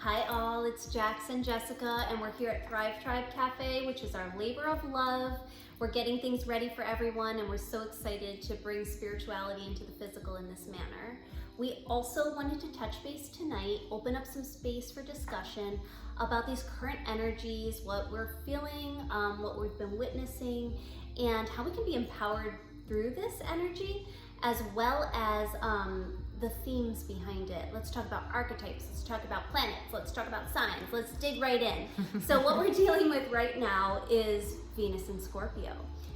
Hi all, it's Jax and Jessica, and we're here at Thrive Tribe Cafe, which is our labor of love. We're getting things ready for everyone, and we're so excited to bring spirituality into the physical in this manner. We also wanted to touch base tonight, open up some space for discussion about these current energies, what we're feeling, what we've been witnessing, and how we can be empowered through this energy, as well as the themes behind it. Let's talk about archetypes, let's talk about planets, let's talk about signs, let's dig right in. So what we're dealing with right now is Venus and Scorpio.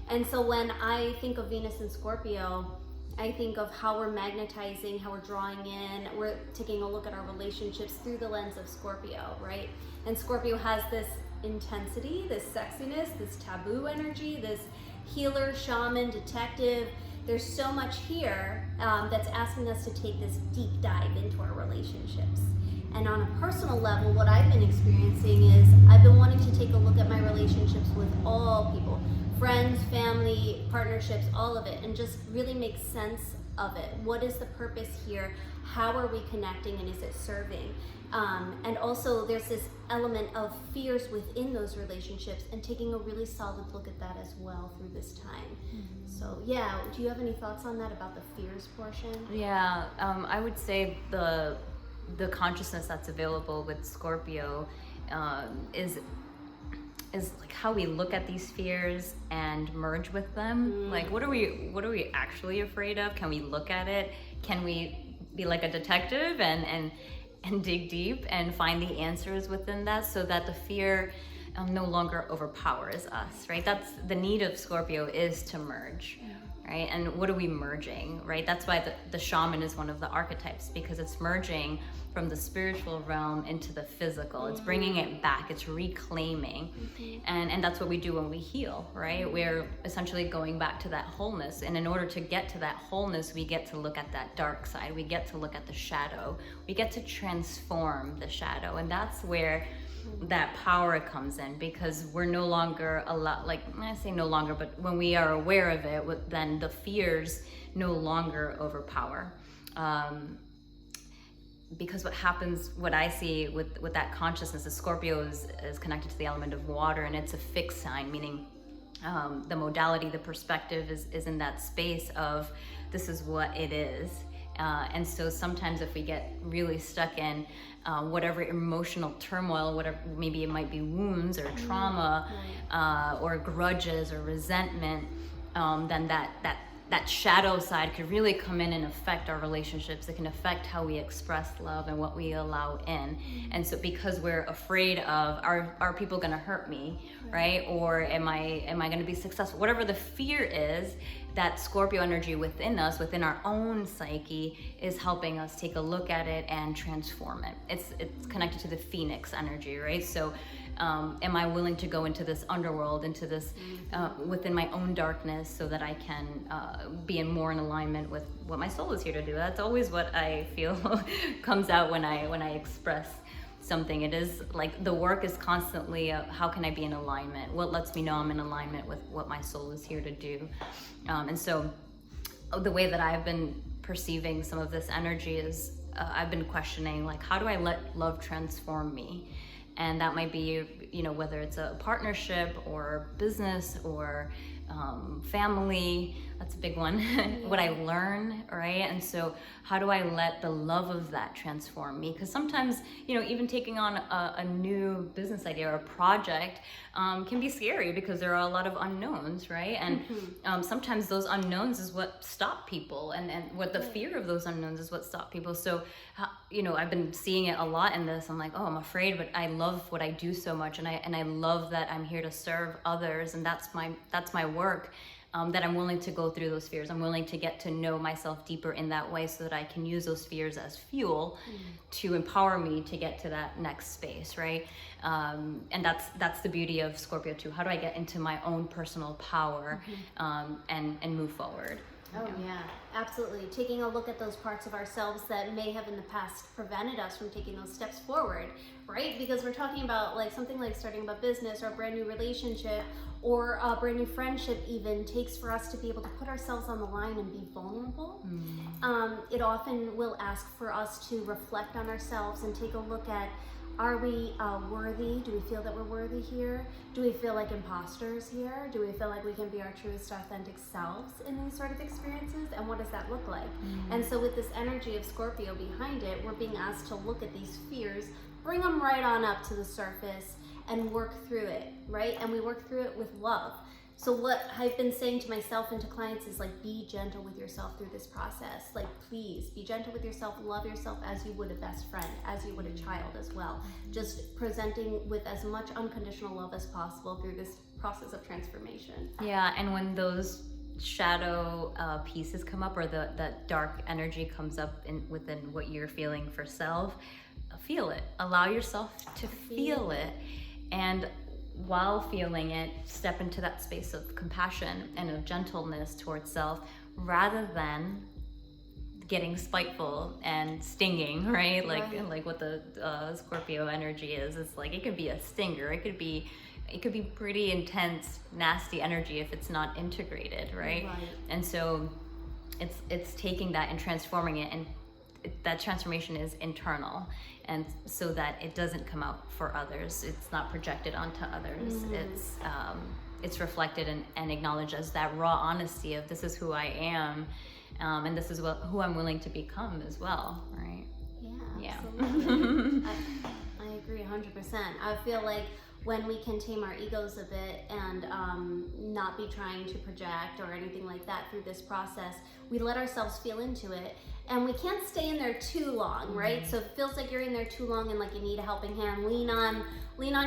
And so when I think of Venus and Scorpio, I think of how we're magnetizing, how we're drawing in, we're taking a look at our relationships through the lens of Scorpio, right? And Scorpio has this intensity, this sexiness, this taboo energy, this healer, shaman, detective. There's so much here that's asking us to take this deep dive into our relationships. And on a personal level, what I've been experiencing is I've been wanting to take a look at my relationships with all people, friends, family, partnerships, all of it, and just really make sense of it. What is the purpose here? How are we connecting, and is it serving? And also there's this element of fears within those relationships, and taking a really solid look at that as well through this time. So yeah, do you have any thoughts on that, about the fears portion? Yeah, I would say the consciousness that's available with Scorpio is like how we look at these fears and merge with them. Like, what are we actually afraid of? Can we look at it? Can we be like a detective and dig deep and find the answers within that, so that the fear no longer overpowers us, right? That's the need of Scorpio, is to merge, right? And what are we merging, right? That's why the shaman is one of the archetypes, because it's merging from the spiritual realm into the physical. It's bringing it back, it's reclaiming. And that's what we do when we heal, right? We're essentially going back to that wholeness. And in order to get to that wholeness, we get to look at that dark side. We get to look at the shadow. We get to transform the shadow. And that's where that power comes in, because we're no longer like I say no longer, but when we are aware of it, then the fears no longer overpower. Because what happens, what I see with that consciousness is Scorpio is connected to the element of water, and it's a fixed sign, meaning the modality, the perspective is in that space of this is what it is. And so sometimes if we get really stuck in whatever emotional turmoil, whatever, maybe it might be wounds or trauma, or grudges or resentment, then that shadow side could really come in and affect our relationships. It can affect how we express love and what we allow in. And so because we're afraid of, are people gonna hurt me, right? Or am I gonna be successful? Whatever the fear is, that Scorpio energy within us, within our own psyche, is helping us take a look at it and transform it. It's connected to the Phoenix energy, right? So am I willing to go into this underworld, into this within my own darkness, so that I can be more in alignment with what my soul is here to do? That's always what I feel comes out when I express something. It is like the work is constantly how can I be in alignment? What lets me know I'm in alignment with what my soul is here to do? And so the way that I've been perceiving some of this energy is I've been questioning, like, how do I let love transform me? And that might be, whether it's a partnership or business or family. That's a big one. What I learn, right? And so how do I let the love of that transform me? Because sometimes, even taking on a new business idea or a project can be scary, because there are a lot of unknowns, right? And sometimes those unknowns is what stop people, and what the fear of those unknowns is what stop people. So, I've been seeing it a lot in this. I'm like, oh, I'm afraid, but I love what I do so much, and I love that I'm here to serve others, and that's my work. That I'm willing to go through those fears. I'm willing to get to know myself deeper in that way, so that I can use those fears as fuel to empower me to get to that next space, right? And that's the beauty of Scorpio too. How do I get into my own personal power and move forward? Oh yeah, absolutely. Taking a look at those parts of ourselves that may have in the past prevented us from taking those steps forward, right? Because we're talking about like something like starting a business or a brand new relationship or a brand new friendship even takes for us to be able to put ourselves on the line and be vulnerable. It often will ask for us to reflect on ourselves and take a look at Are we worthy? Do we feel that we're worthy here? Do we feel like imposters here? Do we feel like we can be our truest, authentic selves in these sort of experiences? And what does that look like? And so with this energy of Scorpio behind it, we're being asked to look at these fears, bring them right on up to the surface, and work through it, right? And we work through it with love. So what I've been saying to myself and to clients is like, be gentle with yourself through this process. Like, please be gentle with yourself, love yourself as you would a best friend, as you would a child as well. Just presenting with as much unconditional love as possible through this process of transformation. Yeah, and when those shadow pieces come up, or that dark energy comes up within what you're feeling for self, feel it. Allow yourself to feel it. And while feeling it, step into that space of compassion and of gentleness towards self, rather than getting spiteful and stinging, right? Like what the Scorpio energy is. It's like, it could be a stinger. It could be pretty intense, nasty energy if it's not integrated, right? And so it's taking that and transforming it, and that transformation is internal, and so that it doesn't come out for others. It's not projected onto others. It's reflected and acknowledged as that raw honesty of, this is who I am, and this is who I'm willing to become as well, right? Yeah. Absolutely. I agree 100%. I feel like when we can tame our egos a bit and not be trying to project or anything like that through this process, we let ourselves feel into it. And we can't stay in there too long, right? So if it feels like you're in there too long and like you need a helping hand, lean on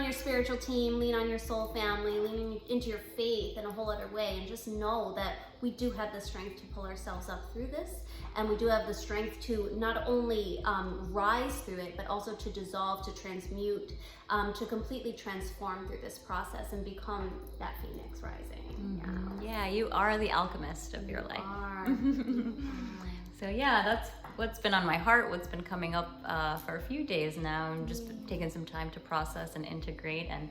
your spiritual team, lean on your soul family, lean into your faith in a whole other way, and just know that we do have the strength to pull ourselves up through this, and we do have the strength to not only rise through it, but also to dissolve, to transmute, to completely transform through this process and become that phoenix rising. Yeah, you are the alchemist of your life. So yeah, that's what's been on my heart, what's been coming up for a few days now, and just taking some time to process and integrate. And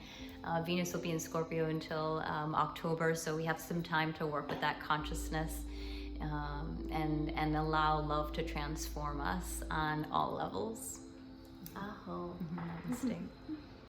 Venus will be in Scorpio until October, so we have some time to work with that consciousness and allow love to transform us on all levels. Aho. Namaste.